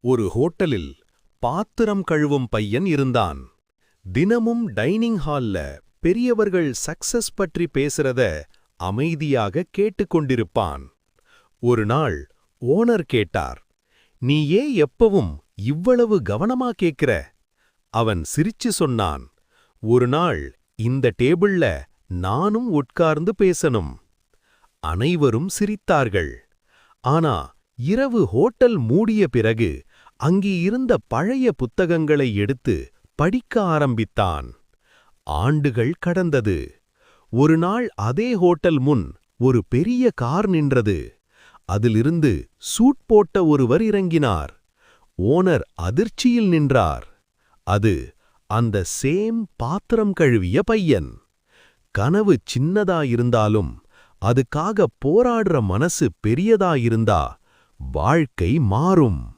ஒரு ஹோட்டலில் பாத்திரம் கழுவும் பையன் இருந்தான். தினமும் டைனிங் ஹால்ல பெரியவர்கள் சக்சஸ் பற்றி பேசுறத அமைதியாக கேட்டுக்கொண்டிருப்பான். ஒரு நாள் ஓனர் கேட்டார், "நீ ஏன் எப்பவும் இவ்வளவு கவனமா கேட்கிற?" அவன் சிரிச்சு சொன்னான், "ஒரு நாள் இந்த டேபிள்ல நானும் உட்கார்ந்து பேசணும்." அனைவரும் சிரித்தார்கள். ஆனா இரவு ஹோட்டல் மூடிய பிறகு அங்கே இருந்த பழைய புத்தகங்களை எடுத்து படிக்க ஆரம்பித்தான். ஆண்டுகள் கடந்தது. ஒரு நாள் அதே ஹோட்டல் முன் ஒரு பெரிய கார் நின்றது. அதிலிருந்து சூட் போட்ட ஒருவர் இறங்கினார். ஓனர் அதிர்ச்சியில் நின்றார். அது அந்த சேம் பாத்திரம் கழுவிய பையன். கனவு சின்னதாயிருந்தாலும் அதுக்காக போராடுற மனசு பெரியதாயிருந்தா வாழ்க்கை மாறும்.